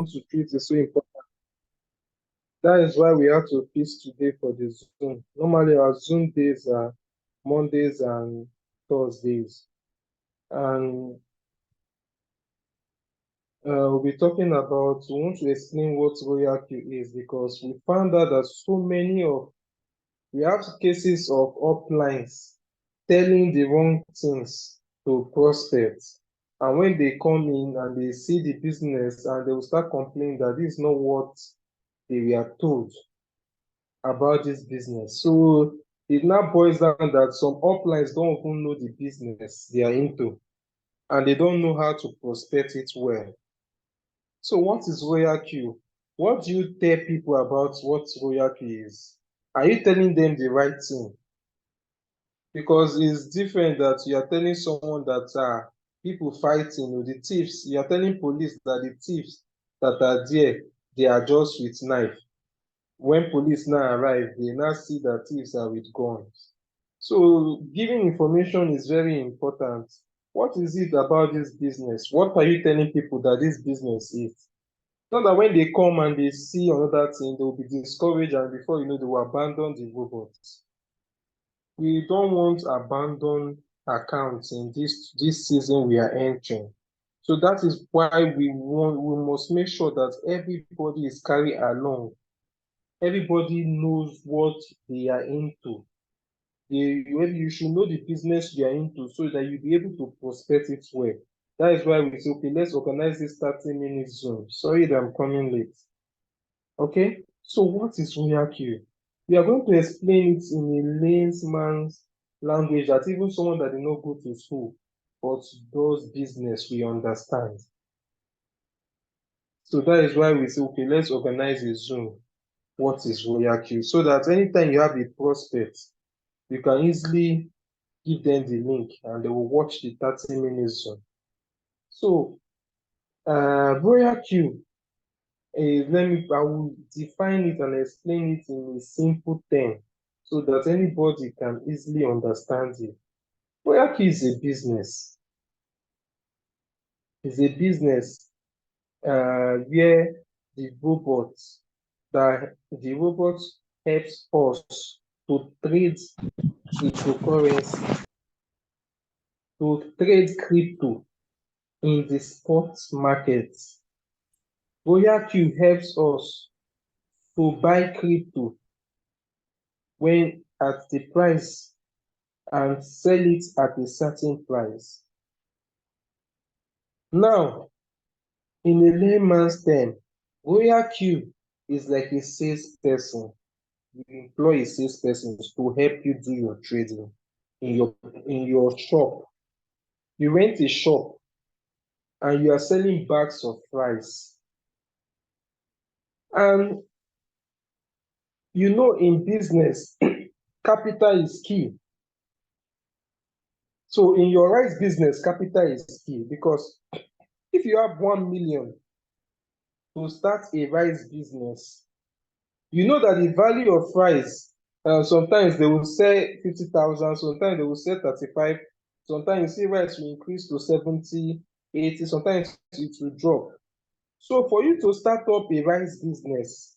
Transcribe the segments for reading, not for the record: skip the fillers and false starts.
to treat is so important. That is why we have to fix today for the Zoom. Normally, our Zoom days are Mondays and Thursdays. And we'll be talking about, we want to explain what Royalq is because we found out that we have cases of uplines telling the wrong things to prospects. And when they come in and they see the business and they will start complaining that this is not what they were told about this business. So it now boils down that some uplines don't even know the business they are into and they don't know how to prospect it well. So what is Royalq? What do you tell people about what Royalq is? Are you telling them the right thing? Because it's different that you are telling someone that people fighting with the thieves. You are telling police that the thieves that are there, they are just with knife. When police now arrive, they now see that thieves are with guns. So giving information is very important. What is it about this business? What are you telling people that this business is? Not that when they come and they see another thing, they will be discouraged and before you know, they will abandon the robots. We don't want to abandon accounts in this season we are entering. So that is why we must make sure that everybody is carried along. Everybody knows what they are into. You should know the business you are into so that you'll be able to prospect it well. That is why we say, okay, let's organize this 30-minute Zoom. Sorry that I'm coming late. Okay, so what is Royalq? We are going to explain it in a layman's language that even someone that did not go to school but does business we understand. So that is why we say, okay, let's organize a Zoom. What is Royalq? So that anytime you have a prospect, you can easily give them the link and they will watch the 30-minute Zoom. So Royalq, I will define it and explain it in a simple term so that anybody can easily understand it. Royalq is a business. It's a business where the robot helps us to trade cryptocurrency, to trade crypto in the spot market. Royalq helps us to buy crypto when at the price and sell it at a certain price. Now, in a layman's term, Royalq is like a salesperson. You employ a salesperson to help you do your trading in your shop. You rent a shop and you are selling bags of rice. And you know, in business, capital is key. So in your rice business, capital is key because if you have 1 million to start a rice business, you know that the value of rice, sometimes they will sell 50,000, sometimes they will sell 35, sometimes you see rice will increase to 70, 80, sometimes it will drop. So for you to start up a rice business,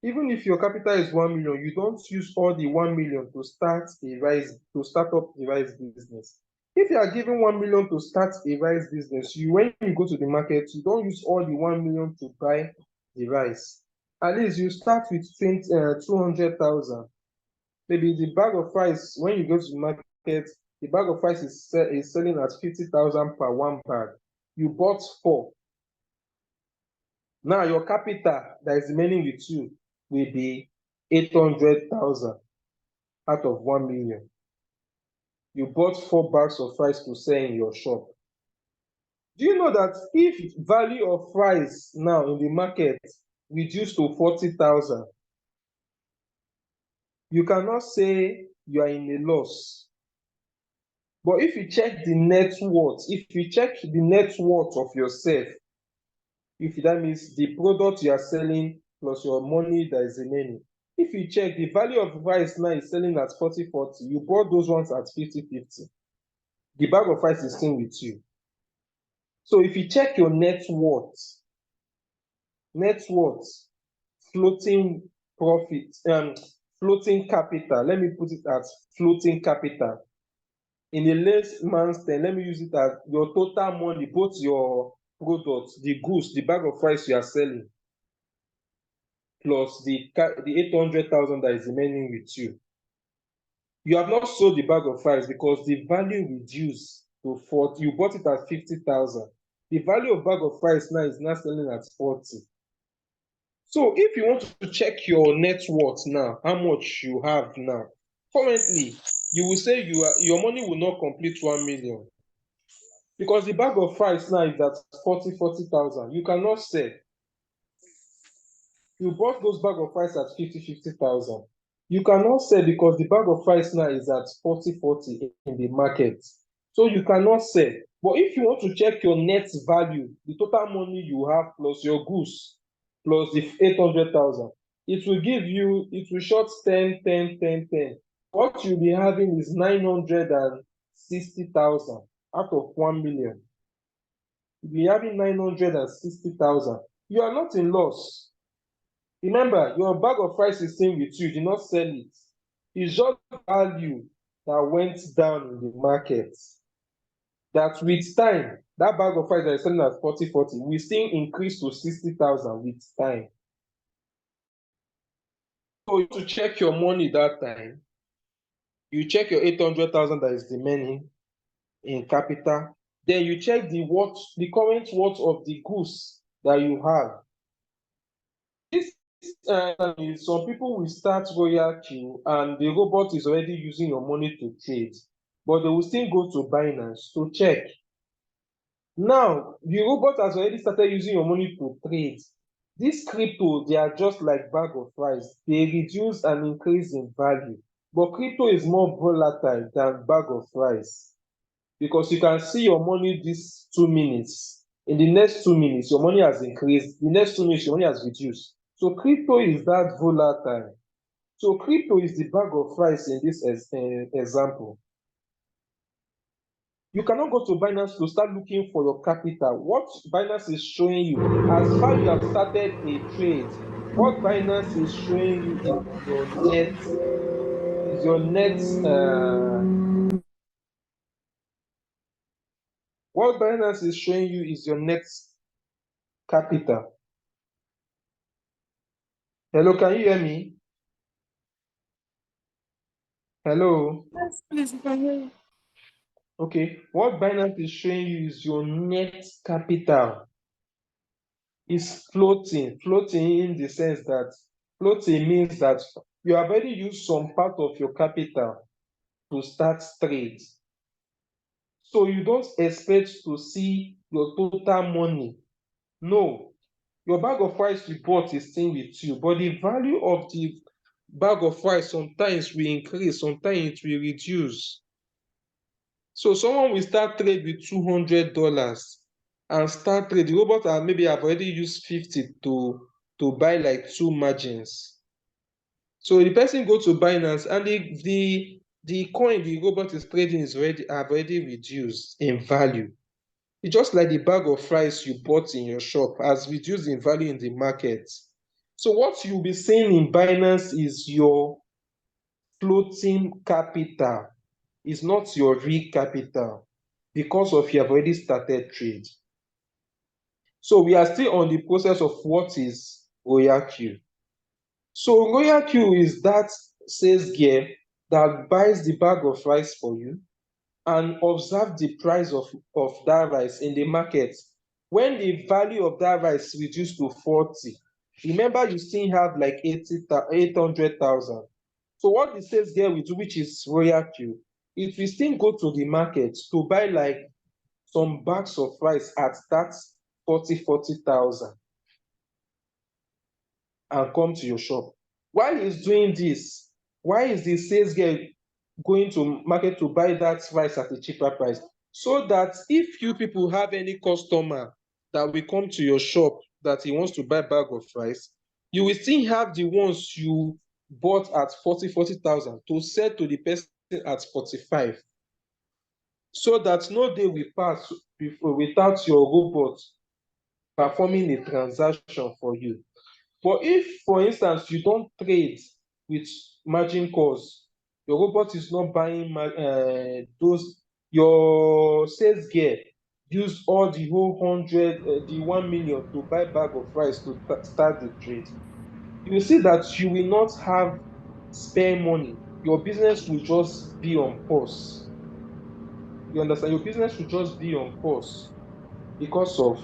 even if your capital is 1 million, you don't use all the 1 million to start up the rice business. If you are given 1 million to start a rice business, when you go to the market, you don't use all the 1 million to buy the rice. At least you start with 200,000. Maybe the bag of rice, when you go to the market, the bag of rice is selling at 50,000 per one bag. You bought 4. Now your capital that is remaining with you will be 800,000 out of 1 million. You bought 4 bags of rice to sell in your shop. Do you know that if value of rice now in the market reduced to 40,000, you cannot say you are in a loss. But if you check the net worth, of yourself, if that means the product you are selling plus your money that is remaining, if you check the value of rice now is selling at 40-40, you bought those ones at 50-50. The bag of rice is still with you. So if you check your net worth, net worth, floating profit, floating capital. Let me put it as floating capital. In a layman's term, let me use it as your total money, both your products, the goods, the bag of rice you are selling, plus the 800,000 that is remaining with you. You have not sold the bag of rice because the value reduced to 40. You bought it at 50,000. The value of bag of rice now is now selling at 40. So if you want to check your net worth now, how much you have now, currently, you will say your money will not complete 1 million. Because the bag of rice now is at 40,000. You cannot sell. You bought those bag of rice at 50,000. You cannot sell because the bag of rice now is at 40 in the market. So you cannot sell. But if you want to check your net value, the total money you have plus your goods, plus the 800,000, it will short 10, 10, 10, 10. What you'll be having is 960,000 out of 1 million. You'll be having 960,000. You are not in loss. Remember, your bag of rice is staying with you. You did not sell it. It's just value that went down in the market. That with time, that bag of rice that is selling at 40, will still increase to 60,000 with time. So to check your money that time, you check your 800,000 that is remaining in capital. Then you check the current worth of the goods that you have. This some people will start Royalq and the robot is already using your money to trade, but they will still go to Binance to check. Now, the robot has already started using your money to trade. This crypto, they are just like bag of rice. They reduce and increase in value. But crypto is more volatile than bag of rice because you can see your money this 2 minutes. In the next 2 minutes, your money has increased. The next 2 minutes, your money has reduced. So crypto is that volatile. So crypto is the bag of rice in this example. You cannot go to Binance to start looking for your capital. What Binance is showing you, as far you have started a trade, what Binance is showing you is your net, what Binance is showing you is your net capital. Hello, can you hear me? Hello? Yes, please, you can hear you. Okay, what Binance is showing you is your net capital. Is floating. Floating in the sense that floating means that you have already used some part of your capital to start trade. So you don't expect to see your total money. No, your bag of rice you bought is staying with you, but the value of the bag of rice sometimes will increase, sometimes it will reduce. So someone will start trade with $200 and start trade. The robot maybe have already used 50 to buy like 2 margins. So the person go to Binance and the coin the robot is trading have already reduced in value. It's just like the bag of rice you bought in your shop has reduced in value in the market. So what you'll be seeing in Binance is your floating capital. It's not your real capital because of you have already started trade. So we are still on the process of what is Royalq. So Royalq is that sales gear that buys the bag of rice for you and observe the price of that rice in the market. When the value of that rice reduces to 40, remember you still have like 800,000. So what the sales gear will do, which is Royalq, it will still go to the market to buy like some bags of rice at that 40,000 and come to your shop. Why is doing this? Why is the sales girl going to market to buy that rice at a cheaper price? So that if you people have any customer that will come to your shop that he wants to buy a bag of rice, you will still have the ones you bought at 40,000 to sell to the person at 45. So that no day will pass without your robot performing a transaction for you. But if, for instance, you don't trade with margin calls, your robot is not buying those, your sales gear use all the whole 100, the 1 million to buy bag of rice to start the trade. You will see that you will not have spare money. Your business will just be on pause. You understand? Your business will just be on pause because of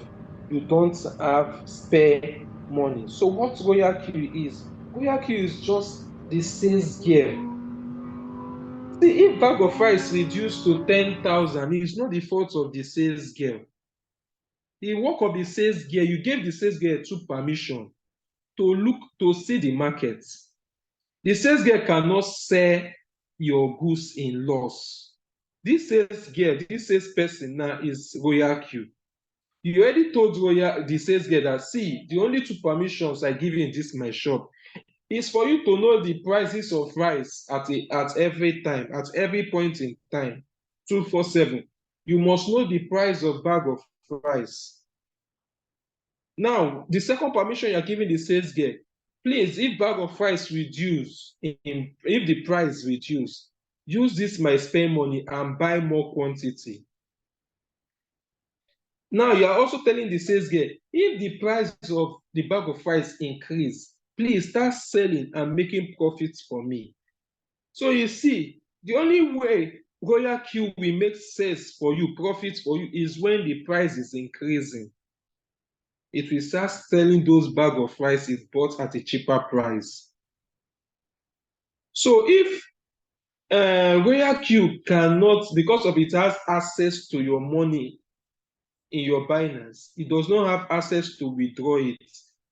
you don't have spare money. So what Royalq is? Royalq is just the sales gear. See, if bag of rice reduced to 10,000, it's not the fault of the sales gear. The work of the sales gear, you gave the sales gear to permission to look to see the market. The sales gear cannot sell your goods in loss. This sales gear, this sales person now is Royalq. You already told the sales girl that, see, the only two permissions I give you in this my shop is for you to know the prices of rice at every time, at every point in time, 247. You must know the price of bag of rice. Now, the second permission you're giving the sales girl, please, if bag of rice reduce, if the price reduce, use this my spare money and buy more quantity. Now you are also telling the sales girl, if the price of the bag of rice increase, please start selling and making profits for me. So you see, the only way Royalq will make sales for you, profits for you, is when the price is increasing. It will start selling those bag of rice it bought at a cheaper price. So if Royalq cannot, because of it has access to your money in your Binance, it does not have access to withdraw it,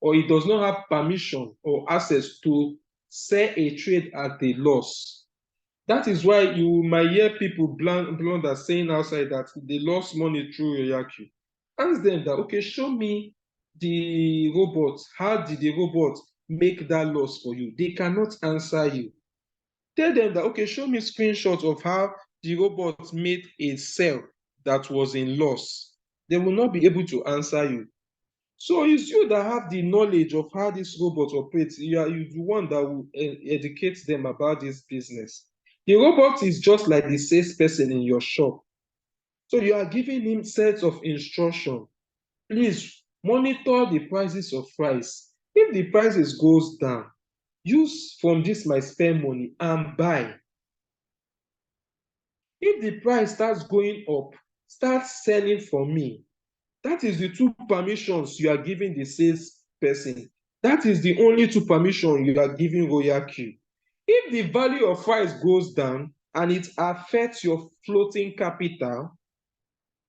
or it does not have permission or access to sell a trade at a loss. That is why you might hear people blunder saying outside that they lost money through Royalq. Ask them that, okay, show me the robot. How did the robot make that loss for you? They cannot answer you. Tell them that, okay, show me screenshots of how the robot made a sale that was in loss. They will not be able to answer you. So it's you that have the knowledge of how this robot operates. You're the one that will educate them about this business. The robot is just like the salesperson in your shop. So you are giving him sets of instruction. Please monitor the prices of rice. If the prices goes down, use from this my spare money and buy. If the price starts going up, start selling for me. That is the two permissions you are giving the sales person. That is the only two permissions you are giving Royalq. If the value of rice goes down and it affects your floating capital,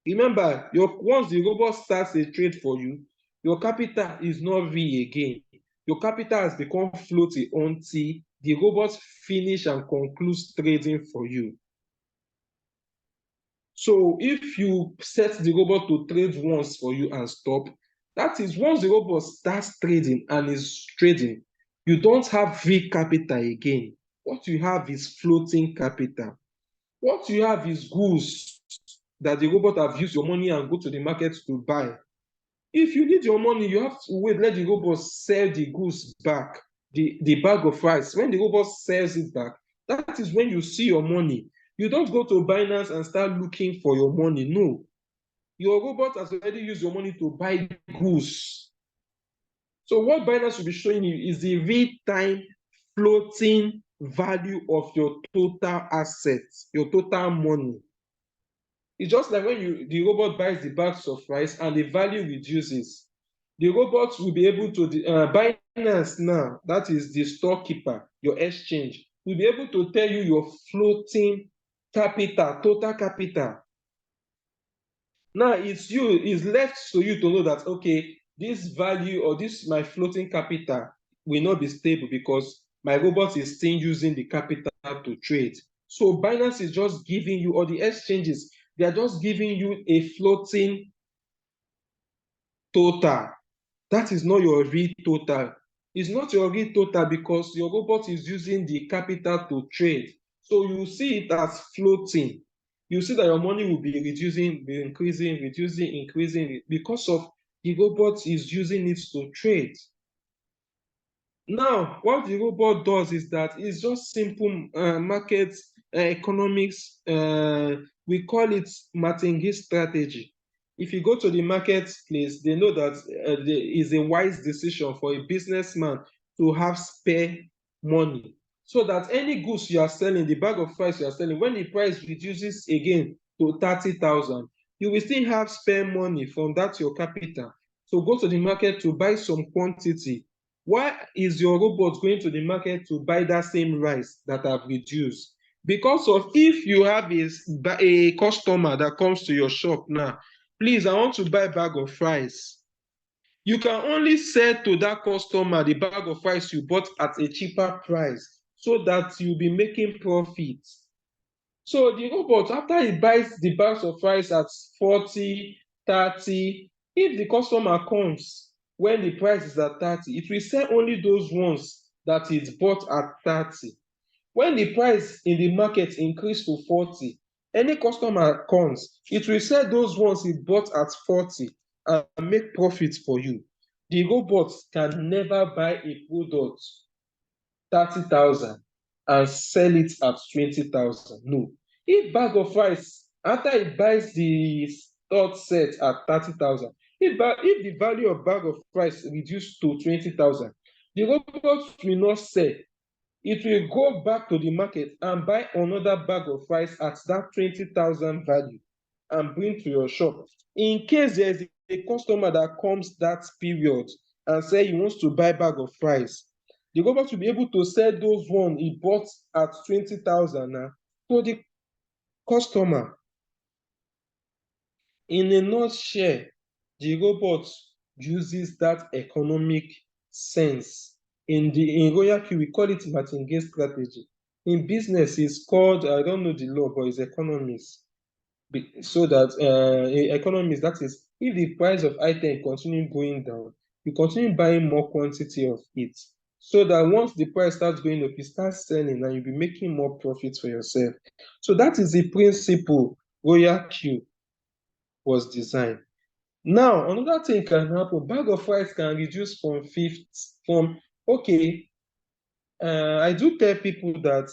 remember, once the robot starts a trade for you, your capital is not V again. Your capital has become floaty until the robot finish and concludes trading for you. So if you set the robot to trade once for you and stop, that is once the robot starts trading and is trading, you don't have V capital again. What you have is floating capital. What you have is goods that the robot have used your money and go to the market to buy. If you need your money, you have to wait, let the robot sell the goods back, the bag of rice. When the robot sells it back, that is when you see your money. You don't go to Binance and start looking for your money. No. Your robot has already used your money to buy goods. So what Binance will be showing you is the real-time floating value of your total assets, your total money. It's just like when the robot buys the bags of rice and the value reduces. The robot will be able to, Binance now, that is the storekeeper, your exchange, will be able to tell you your floating capital, total capital. Now it's left to you to know that, okay, this value or this my floating capital will not be stable because my robot is still using the capital to trade. So Binance is just giving you, or the exchanges, they are just giving you a floating total. That is not your real total. It's not your real total because your robot is using the capital to trade. So you see it as floating. You see that your money will be reducing, be increasing, reducing, increasing because of the robot is using it to trade. Now, what the robot does is that it's just simple market economics. We call it martingale strategy. If you go to the marketplace, they know that there is a wise decision for a businessman to have spare money, so that any goods you are selling, the bag of rice you are selling, when the price reduces again to 30,000, you will still have spare money from that your capital. So go to the market to buy some quantity. Why is your robot going to the market to buy that same rice that have reduced? Because of, if you have a customer that comes to your shop now, please, I want to buy a bag of rice. You can only sell to that customer the bag of rice you bought at a cheaper price, so that you'll be making profit. So the robot, after he buys the bags of rice at 40, 30, if the customer comes when the price is at 30, it will sell only those ones that it bought at 30. When the price in the market increase to 40, any customer comes, it will sell those ones it bought at 40 and make profit for you. The robot can never buy a product 30,000 and sell it at 20,000. No. If bag of rice, after it buys the third set at 30,000, if the value of bag of rice reduced to 20,000, the robot will not sell. It will go back to the market and buy another bag of rice at that 20,000 value and bring to your shop. In case there is a customer that comes that period and say he wants to buy bag of rice, the robot will be able to sell those ones he bought at 20,000 now to the customer. In a nutshell, the robot uses that economic sense. In Royalq, we call it martingale strategy. In business, it's called, I don't know the law, but it's economics. So that economics, that is, if the price of item continue going down, you continue buying more quantity of it. So that once the price starts going up, you start selling and you'll be making more profits for yourself. So that is the principle Royalq was designed. Now, another thing can happen. Bag of rice can reduce from okay, I do tell people that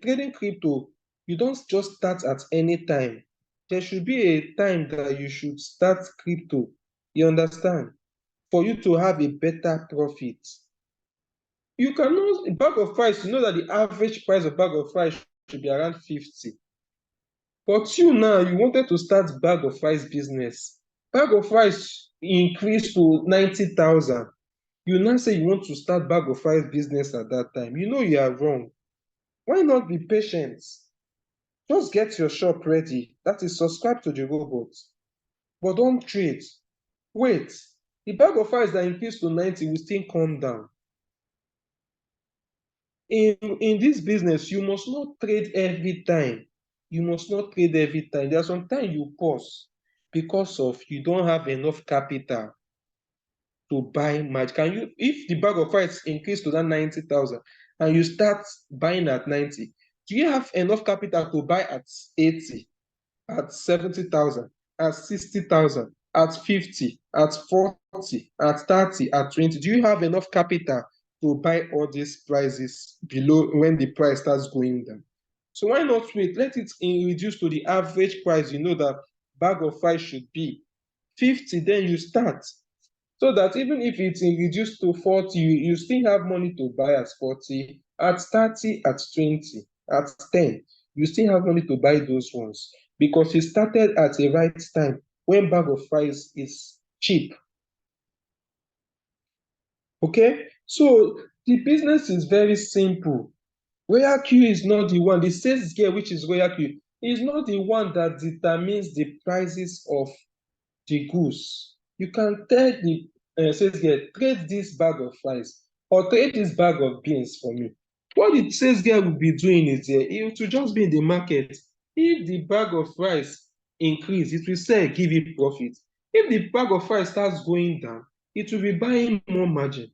trading crypto, you don't just start at any time. There should be a time that you should start crypto. You understand? For you to have a better profit. You cannot, a bag of rice, you know that the average price of bag of rice should be around 50. But you now, you wanted to start bag of rice business. Bag of rice increased to 90,000. You now say you want to start bag of rice business at that time. You know you are wrong. Why not be patient? Just get your shop ready. That is, subscribe to the robot. But don't trade. Wait. The bag of rice that increased to 90 will still come down. In this business, you must not trade every time. You must not trade every time. There's some time you pause because of you don't have enough capital to buy much. Can you, if the bag of rice increase to that 90,000 and you start buying at 90, do you have enough capital to buy at 80, at 70,000, at 60,000, at 50, at 40, at 30, at 20? Do you have enough capital to buy all these prices below when the price starts going down? So why not wait? Let it reduce to the average price you know that bag of rice should be 50, then you start. So that even if it's reduced to 40, you still have money to buy at 40, at 30, at 20, at 10. You still have money to buy those ones because you started at a right time when bag of rice is cheap. Okay? So the business is very simple. Royalq is not the one, the sales gear, which is Royalq, is not the one that determines the prices of the goods. You can tell the sales guy, trade this bag of rice or trade this bag of beans for me. What the sales guy will be doing is he will just be in the market. If the bag of rice increase, it will sell, give you profit. If the bag of rice starts going down, it will be buying more margin.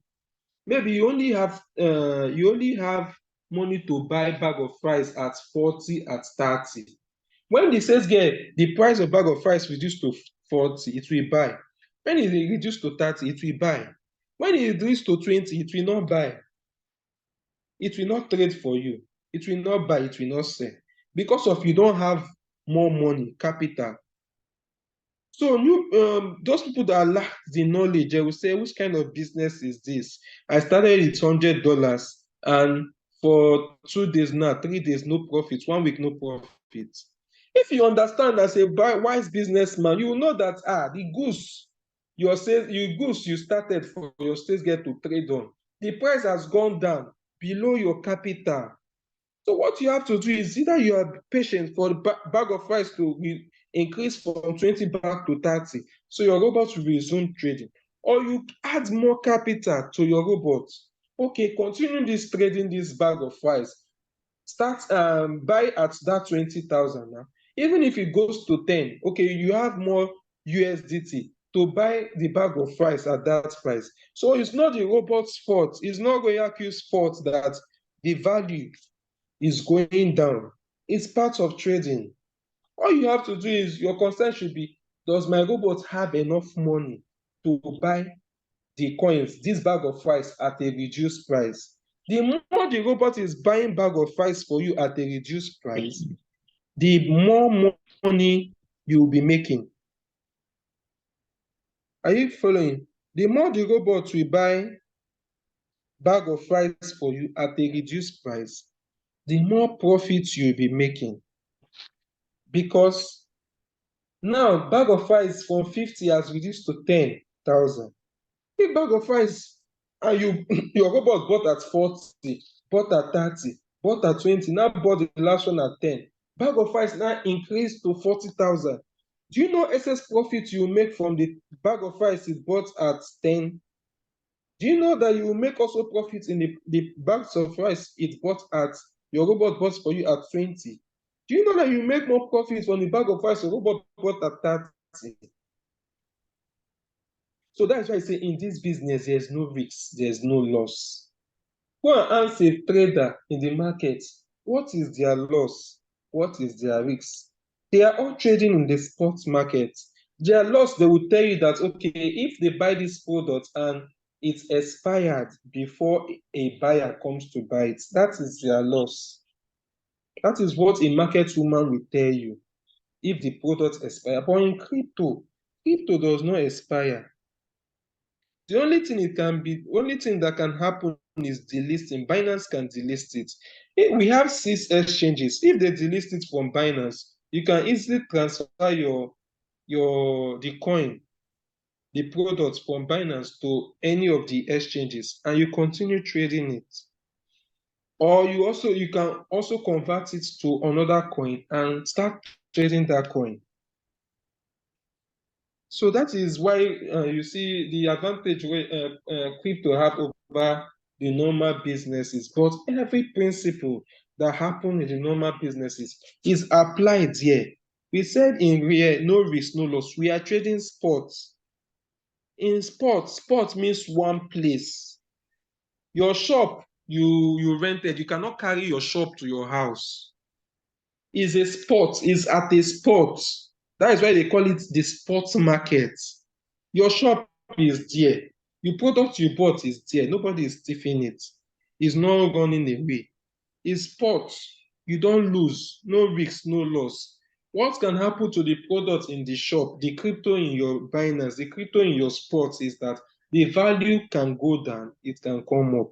Maybe you only have money to buy bag of rice at 40, at 30. When the sales get the price of bag of rice reduced to 40, it will buy. When it reduce to 30, it will buy. When it reduce to 20, it will not buy. It will not trade for you. It will not buy, it will not sell. Because of you don't have more money, capital. So those people that lack the knowledge, they will say, which kind of business is this? I started with $100 and for 2 days now, 3 days, no profit, 1 week, no profit. If you understand as a wise businessman, you will know that the goose, you started for your sales get to trade on. The price has gone down below your capital. So what you have to do is either you are patient for the bag of rice to increase from 20 back to 30, so your robot will resume trading, or you add more capital to your robot. Okay, continue this trading this bag of rice. Start buy at that 20,000 now. Even if it goes to 10, okay, you have more USDT to buy the bag of rice at that price. So it's not the robot's fault. It's not Royalq's fault that the value is going down. It's part of trading. All you have to do is your concern should be, does my robot have enough money to buy the coins, this bag of rice at a reduced price? The more the robot is buying bag of rice for you at a reduced price, the more money you will be making. Are you following? The more the robot will buy bag of rice for you at a reduced price, the more profit you'll be making. Because now bag of rice from 50 has reduced to 10,000. If bag of rice and your robot bought at 40, bought at 30, bought at 20, now bought the last one at 10, bag of rice now increased to 40,000. Do you know excess profit you make from the bag of rice it bought at 10? Do you know that you will make also profit in the bags of rice it bought at your robot bought for you at 20? Do you know that you make more profit on the bag of rice your robot bought at 30? So that's why I say in this business, there's no risk, there's no loss. Go and ask a trader in the market, what is their loss? What is their risk? They are all trading in the spot market. Their loss, they will tell you that, okay, if they buy this product and it's expired before a buyer comes to buy it, that is their loss. That is what a market woman will tell you if the product expires. But in crypto does not expire. The only thing that can happen is delisting. Binance can delist it. We have 6 exchanges. If they delist it from Binance, you can easily transfer the coin, the product from Binance to any of the exchanges, and you continue trading it. Or you can also convert it to another coin and start trading that coin. So that is why you see the advantage crypto have over the normal businesses. But every principle that happen in the normal businesses is applied here. We said in real, no risk, no loss. We are trading sports. In sports, sport means one place. Your shop you rented, you cannot carry your shop to your house. Is a sport, is at a sport. That is why they call it the sports market. Your shop is there. The product you bought is there. Nobody is stealing it. It's not running away. It's sports. You don't lose. No risk, no loss. What can happen to the product in the shop, the crypto in your Binance, the crypto in your sports is that the value can go down, it can come up.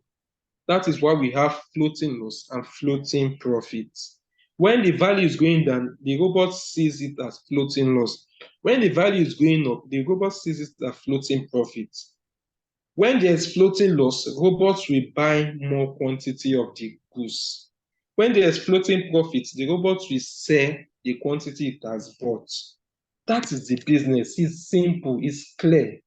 That is why we have floating loss and floating profits. When the value is going down, the robot sees it as floating loss. When the value is going up, the robot sees it as floating profit. When there's floating loss, robots will buy more quantity of the goods. When there's floating profit, the robots will sell the quantity it has bought. That is the business. It's simple, it's clear.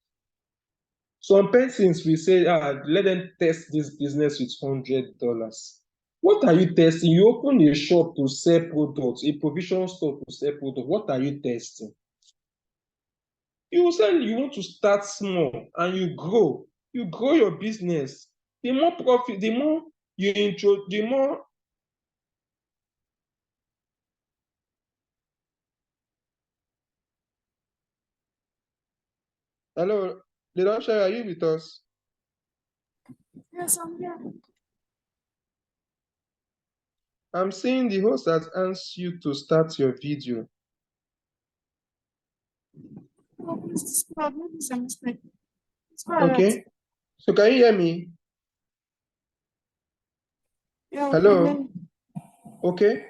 Some persons will say, let them test this business with $100. What are you testing? You open a shop to sell products, a provision store to sell products. What are you testing? You say you want to start small and you grow. You grow your business. The more profit, the more you intro, the more Hello, Leadership, are you with us? Yes, I'm here. I'm seeing the host has asked you to start your video. Oh, please, maybe it's a mistake. It's go ahead. Okay. So can you hear me? Yeah, we can hear Hello. you. Okay.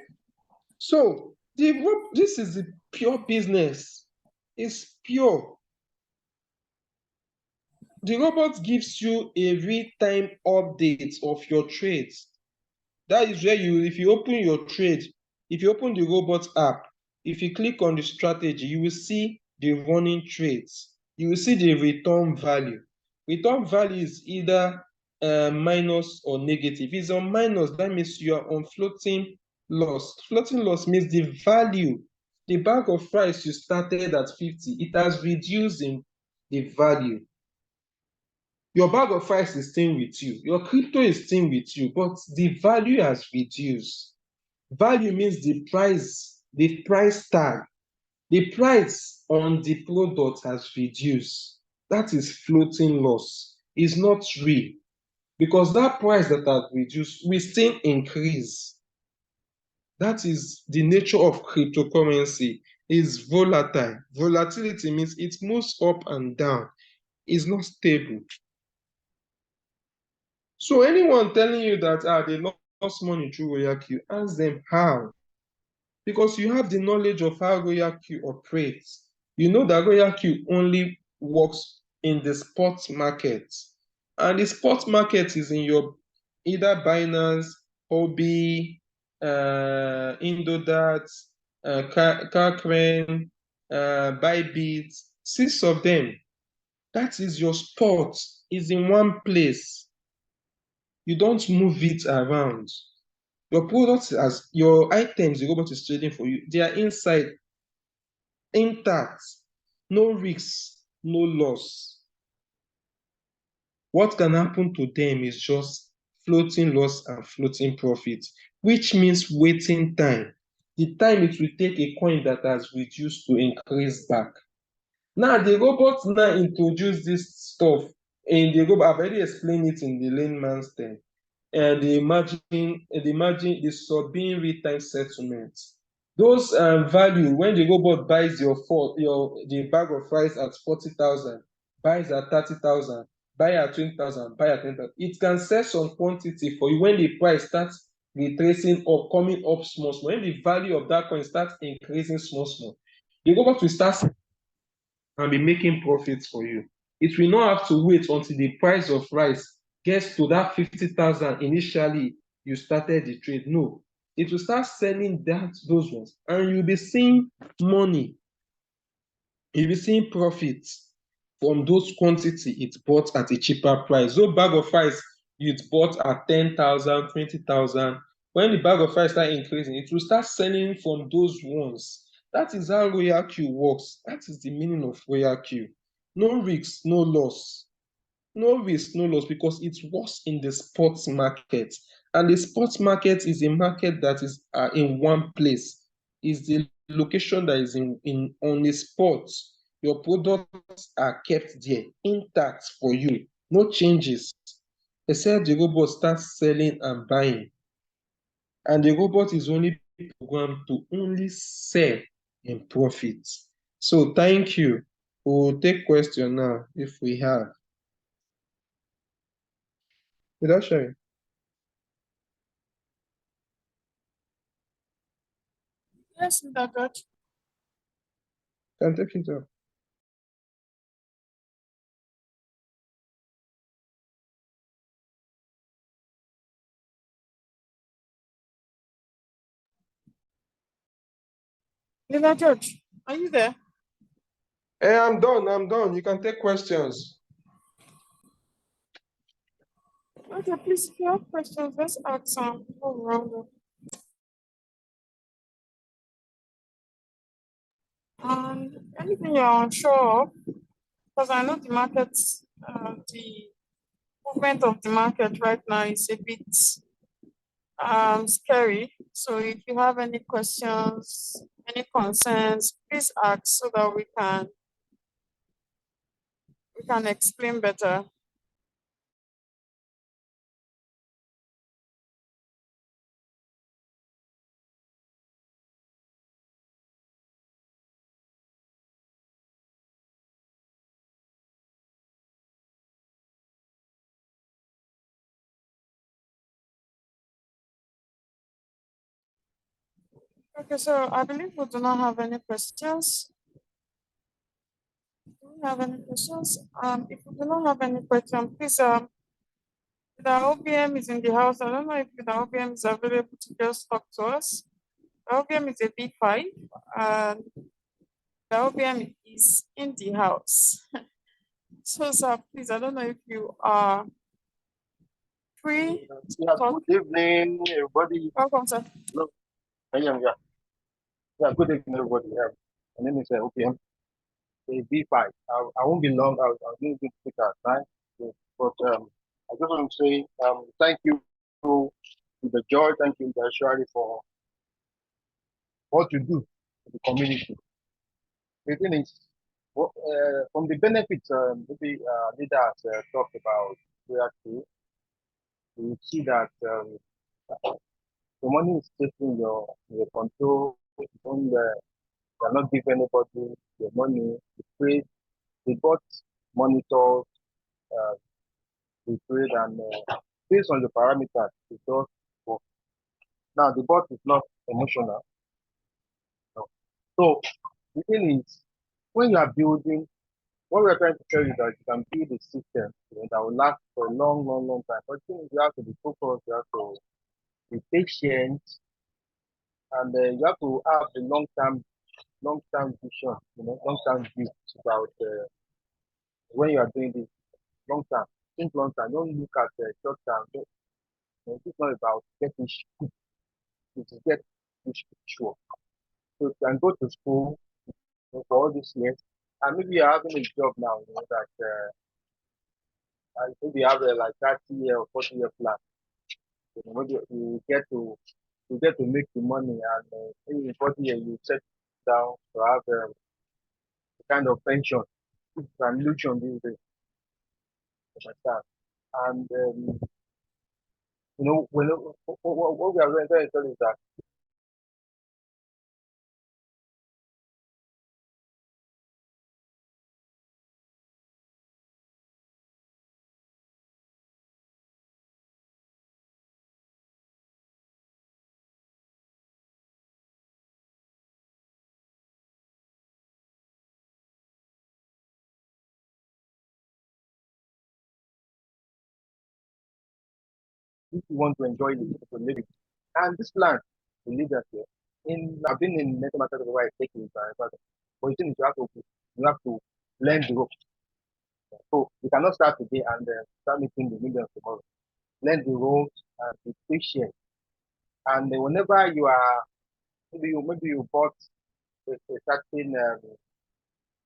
So this is the pure business. It's pure. The robot gives you a real-time update of your trades. That is where if you open your trade, if you open the robot app, if you click on the strategy, you will see the running trades. You will see the return value. Return value is either minus or negative. If it's on minus, that means you are on floating loss. Floating loss means the value, the bag of rice you started at 50, it has reduced in the value. Your bag of rice is staying with you. Your crypto is staying with you, but the value has reduced. Value means the price tag, the price on the product has reduced. That is floating loss. It's not real because that price that has reduced will still increase. That is the nature of cryptocurrency. It's volatile. Volatility means it moves up and down. It's not stable. So anyone telling you that they lost money through Royalq, ask them how. Because you have the knowledge of how Royalq operates. You know that Royalq only works in the spot market. And the spot market is in your either Binance, Hobby, Indodat, Carcrane, Bybit, 6 of them. That is your spot, is in one place. You don't move it around. Your products, as your items the robot is trading for you, they are inside, intact, no risks, no loss. What can happen to them is just floating loss and floating profit, which means waiting time. The time it will take a coin that has reduced to increase back. Now, the robot now introduce this stuff in the robot. I've already explained it in the layman's term. The sub-being real-time settlement. Those value when the robot buys the bag of rice at 40,000, buys at 30,000, buy at 20,000, buy at 10,000. It can sell some quantity for you when the price starts retracing or coming up small, small. When the value of that coin starts increasing small, small, the robot will start and be making profits for you. It will not have to wait until the price of rice gets to that 50,000 initially you started the trade. No, it will start selling those ones, and you'll be seeing money. You'll be seeing profits from those quantity it bought at a cheaper price. Those bag of rice you bought at 10,000, 20,000. When the bag of rice start increasing, it will start selling from those ones. That is how Royalq works. That is the meaning of Royalq. No risk, no loss. No risk, no loss, because it works in the sports market. And the sports market is a market that is in one place. Is the location that is in on the spot. Your products are kept there, intact for you. No changes. Except the robot starts selling and buying. And the robot is only programmed to only sell in profit. So thank you. We'll take question now if we have. Did I show you? Yes, Mr. George. Can take it up. Mr. George, are you there? Hey, I'm done. I'm done. You can take questions. Okay, please, if you have questions, let's ask some people around us. Anything you're unsure of, because I know the market, the movement of the market right now is a bit scary. So if you have any questions, any concerns, please ask so that we can You can explain better. Okay, so I believe we do not have any questions. Do we have any questions? If we do not have any question, please, the OBM is in the house. I don't know if the OBM is available to just talk to us. The OBM is a B5, and the OBM is in the house. So, sir, please, I don't know if you are free to Yeah, talk. good evening, everybody. Welcome, sir. Hello. Yeah, good evening, everybody. My name is OPM, B5. I won't be long. I'll need to speak at time. But I just want to say thank you to the Joy, thank you, the Shari, for what you do to the community. The thing is, from the benefits maybe leaders talked about reality, you see that the money is taking your control. You don't cannot give anybody the money. The trade, they got monitors, uh, the trade, and based on the parameters, it does work. Now, the bot is not emotional. No. So, the thing is, when you are building, what we're trying to tell you is that you can build a system that will last for a long, long, long time. But the thing is, you have to be focused, you have to be patient, and you have to have the long-term vision, long-term view about when you are doing this long term. Think long term. Don't look at the short term. It's not about getting quick. It is get rich sure. So you can go to school for all these years, and maybe you're having a job now. That maybe you have like 30 year or 40 year plan. Maybe you get to make the money, and maybe in 40 years you set down to have a kind of pension. It's an illusion these days. You understand? And when what we are going to tell is that if you want to enjoy the to live it. And this land will lead us here. I've been in network market where I take it, but the thing is you have to learn the ropes. So you cannot start today and start making the millions tomorrow. Learn the ropes and be patient. And whenever you are maybe you bought a certain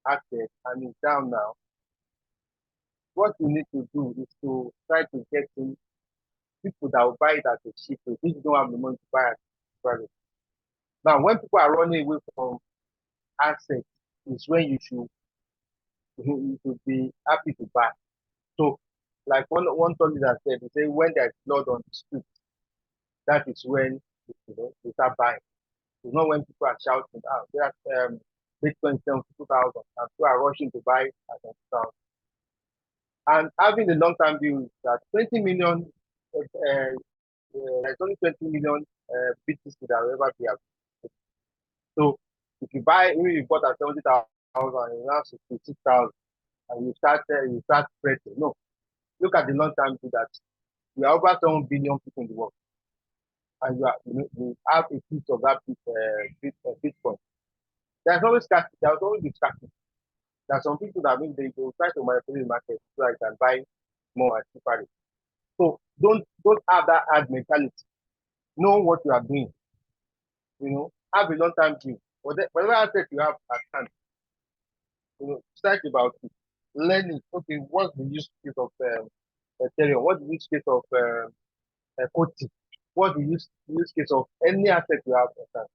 asset and it's down now, what you need to do is to try to get in people that will buy it at a cheap rate. If you don't have the money to buy it. Now, when people are running away from assets, is when you should be happy to buy. So, like one study that said, they say when there's blood on the street, that is when they start buying. It's not when people are shouting out. There's Bitcoin 72,000 and people are rushing to buy at 20,000. And having a long-term view is that 20 million, there's only 20 million BTC that will ever be available. So if you buy, maybe you bought at 70,000 and you now 66,000 and you start spreading. No, look at the long term view that we are over 7 billion people in the world, and you have a piece of that Bitcoin. There's always scarcity. There's always be scarcity. There are some people that they will try to manipulate the market so I can buy more at cheaper rate. So don't have that hard mentality. Know what you are doing. Have a long term view. Whatever asset you have at hand, search about it, learn it. Okay, what's the use case of Ethereum? What's the use case of Koti? What's the use case of any asset you have at hand?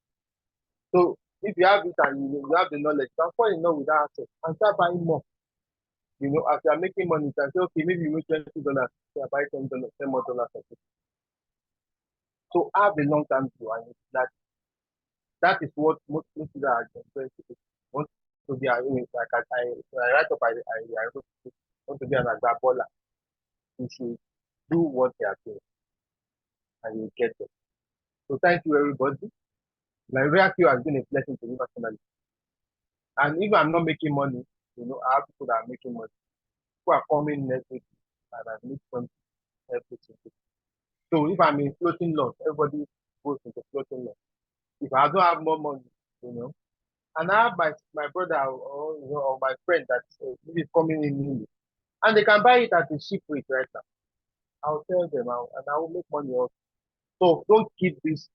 So if you have it and you have the knowledge, you can fall in love with that asset and start buying more. As you are making money, you can say, okay, maybe you make $20, so I buy $10, $10 more. So have a long-term view, and that is what most people are going to do. Want to be like I write up, I want to be an agbabola. You should do what they are doing, and you get it. So thank you, everybody. My Royalq has been a blessing to me personally. And if I'm not making money, I have people that are making money. People are coming next week, and I need some every single. So if I'm in floating loss, everybody goes into floating loss. If I don't have more money, you know, and I have my brother or my friend that maybe coming in newly, and they can buy it at a cheap rate right now. I'll tell them and I will make money also. So don't keep this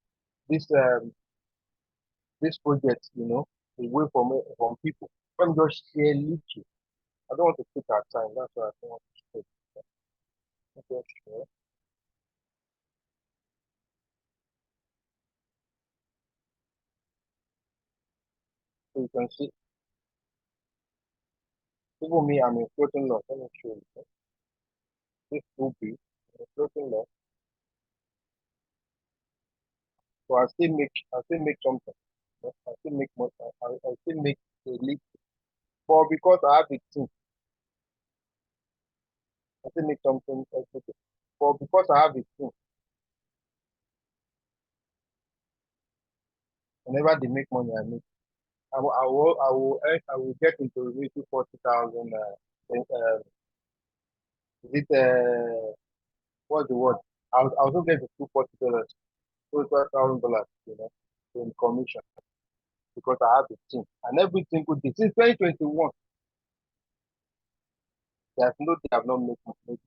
project, away from people. Don't just share little. I don't want to take our time. That's why I don't want to take. Okay, yeah. So you can see, even me, I'm in floating loss. Let me show you. This will be floating loss. So I still make something. I still make money. I still make a little. But because I have a team, I still make something every day. But because I have a team, whenever they make money, I make. I will get into maybe 40,000. Is it what's the word? I'll also get to $240, $12,000, in commission because I have a team. And every single day since 2021, there's no day I've not made money.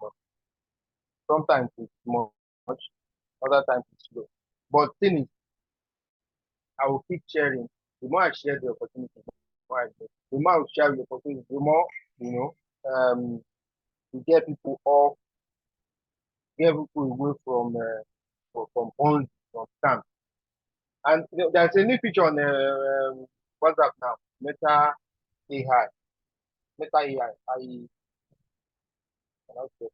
Sometimes it's much, other times it's slow. But thing is, I will keep sharing. The more I share the opportunity, the more I get. The more I share the opportunity, the more, you know, you get people off, get people away from bonds, from scams. And there's a new feature on WhatsApp now, AI, Meta AI. Cannot say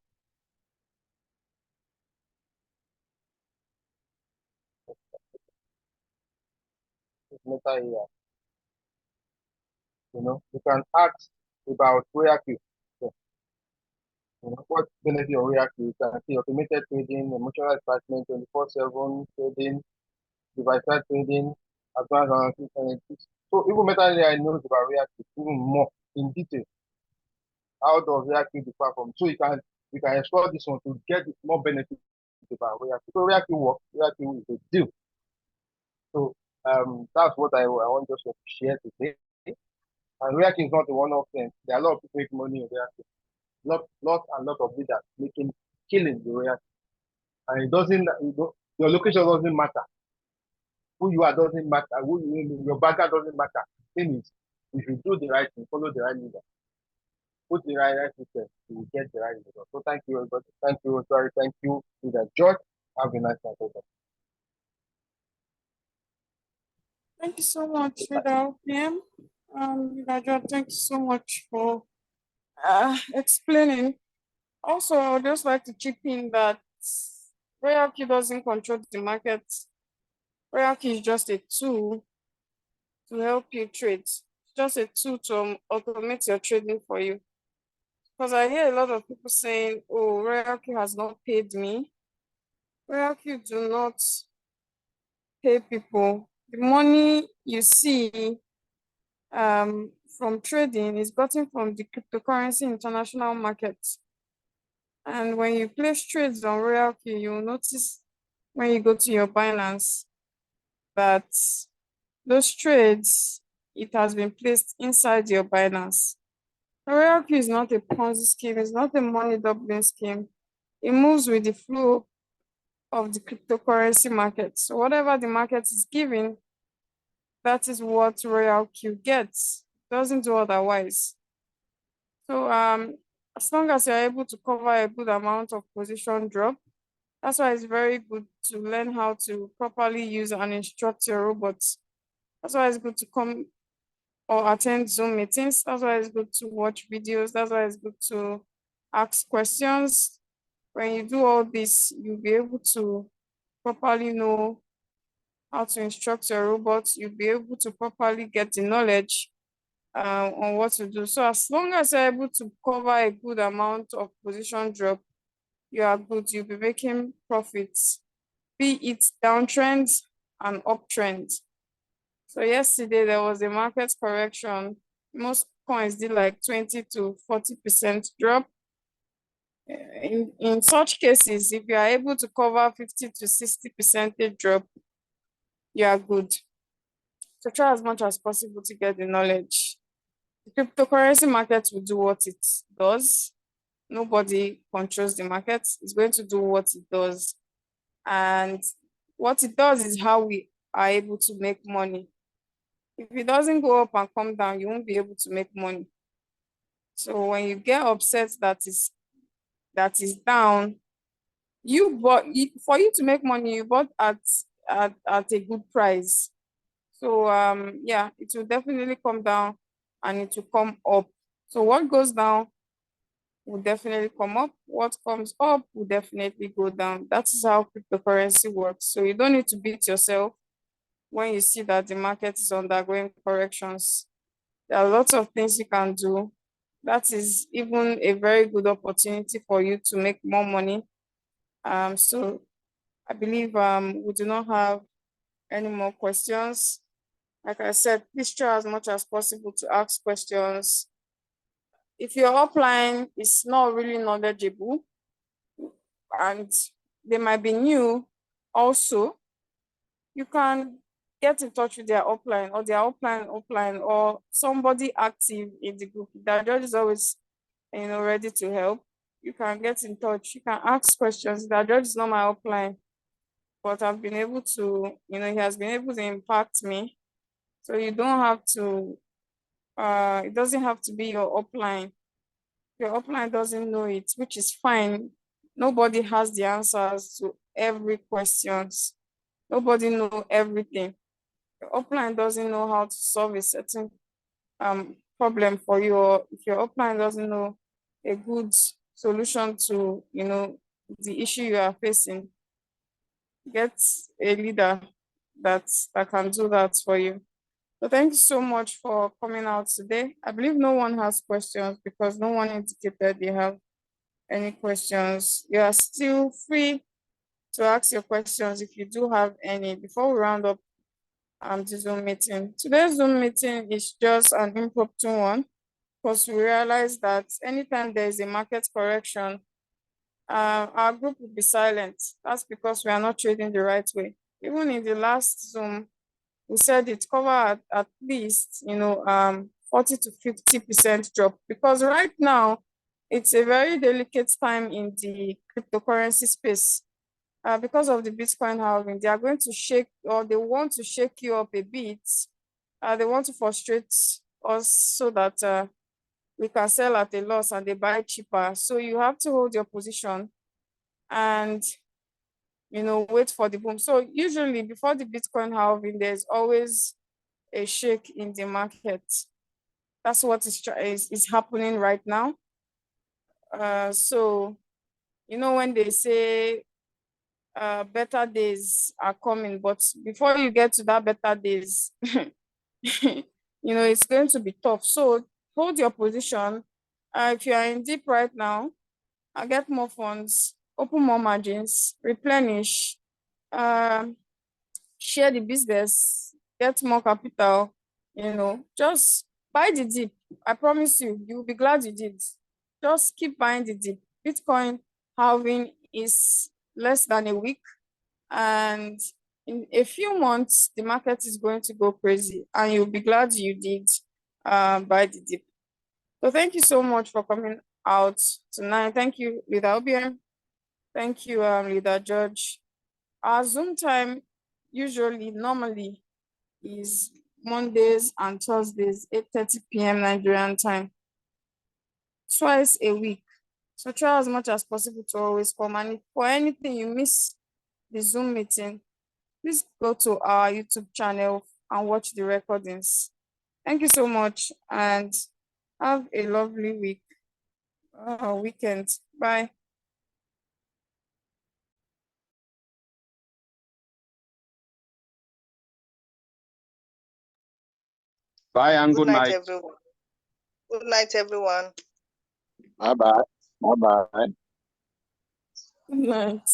it's Meta AI. You can ask about Royalq. What benefit of Royalq? You can see automated trading, emotional attachment, 24/7 trading, device trading, advanced analytics. So even Meta AI knows about Royalq even more in detail. How does Royalq differ from? So you can explore this one to get more benefit about Royalq. So Royalq works. Royalq is a deal. So that's what I want just to share today. And Royalq is not the one of them. There are a lot of people making money in Royalq. Lot and lot of leaders making killing the Royalq. And it doesn't, your location doesn't matter. Who you are doesn't matter. Your background doesn't matter. The thing is, if you do the right thing, follow the right leader, put the right system, you will get the right result. So thank you, everybody. Thank you, Rosemary. Thank you, Leader George. Have a nice night. Thank you so much, Leader PM. Leader George, thank you so much for explaining. Also, I would just like to chip in that Royalq doesn't control the market. Royalq is just a tool to help you trade. It's just a tool to automate your trading for you. Because I hear a lot of people saying, oh, Royalq has not paid me. Royalq do not pay people. The money you see from trading is gotten from the cryptocurrency international market. And when you place trades on Royalq, you'll notice when you go to your Binance that those trades, it has been placed inside your Binance. Royalq is not a Ponzi scheme, it's not a money doubling scheme. It moves with the flow of the cryptocurrency market. So whatever the market is giving, that is what Royalq gets. It doesn't do otherwise. So as long as you're able to cover a good amount of position drop, that's why it's very good to learn how to properly use and instruct your robots. That's why it's good to come or attend Zoom meetings. That's why it's good to watch videos. That's why it's good to ask questions. When you do all this, you'll be able to properly know how to instruct your robot. You'll be able to properly get the knowledge on what to do. So as long as you're able to cover a good amount of position drop, you are good. You'll be making profits, be it downtrends and uptrends. So yesterday there was a market correction. Most coins did like 20 to 40% drop. In such cases, if you are able to cover 50 to 60% drop, you are good. So try as much as possible to get the knowledge. The cryptocurrency market will do what it does. Nobody controls the market. It's going to do what it does. And what it does is how we are able to make money. If it doesn't go up and come down, you won't be able to make money. So when you get upset that is down, for you to make money, you bought at a good price. So yeah, it will definitely come down and it will come up. So what goes down will definitely come up. What comes up will definitely go down. That is how cryptocurrency works. So you don't need to beat yourself when you see that the market is undergoing corrections. There are lots of things you can do. That is even a very good opportunity for you to make more money. So I believe we do not have any more questions. Like I said, please try as much as possible to ask questions. If your upline is not really knowledgeable and they might be new also, you can get in touch with their upline or their upline or somebody active in the group. That judge is always ready to help. You can get in touch. You can ask questions. That judge is not my upline, but I've been able to, he has been able to impact me. So you don't have to, it doesn't have to be your upline. Your upline doesn't know it, which is fine. Nobody has the answers to every questions. Nobody know everything. Your upline doesn't know how to solve a certain problem for you, or if your upline doesn't know a good solution to the issue you are facing, get a leader that can do that for you. So thank you so much for coming out today. I believe no one has questions because no one indicated they have any questions. You are still free to ask your questions if you do have any before we round up the Zoom meeting. Today's Zoom meeting is just an impromptu one because we realize that anytime there is a market correction, our group will be silent. That's because we are not trading the right way. Even in the last Zoom, we said it covered at least 40 to 50% drop, because right now it's a very delicate time in the cryptocurrency space. Because of the Bitcoin halving, they are going to shake, or they want to shake you up a bit. They want to frustrate us so that we can sell at a loss and they buy cheaper. So you have to hold your position and wait for the boom. So usually before the Bitcoin halving, there's always a shake in the market. That's what is happening right now. So when they say better days are coming, but before you get to that better days, it's going to be tough. So hold your position. If you are in deep right now, get more funds, open more margins, replenish, share the business, get more capital, just buy the dip. I promise you'll be glad you did. Just keep buying the dip. Bitcoin halving is less than a week, and in a few months, the market is going to go crazy, and you'll be glad you did buy the dip. So thank you so much for coming out tonight. Thank you, Leader Obiang. Thank you, Leader George. Our Zoom time normally is Mondays and Thursdays, 8:30 p.m. Nigerian time, twice a week. So try as much as possible to always come. And if for anything you miss the Zoom meeting, please go to our YouTube channel and watch the recordings. Thank you so much, and have a lovely weekend. Bye. Bye and Good good night, night. everyone. Good night, everyone. Bye bye. Bye bye. Good night.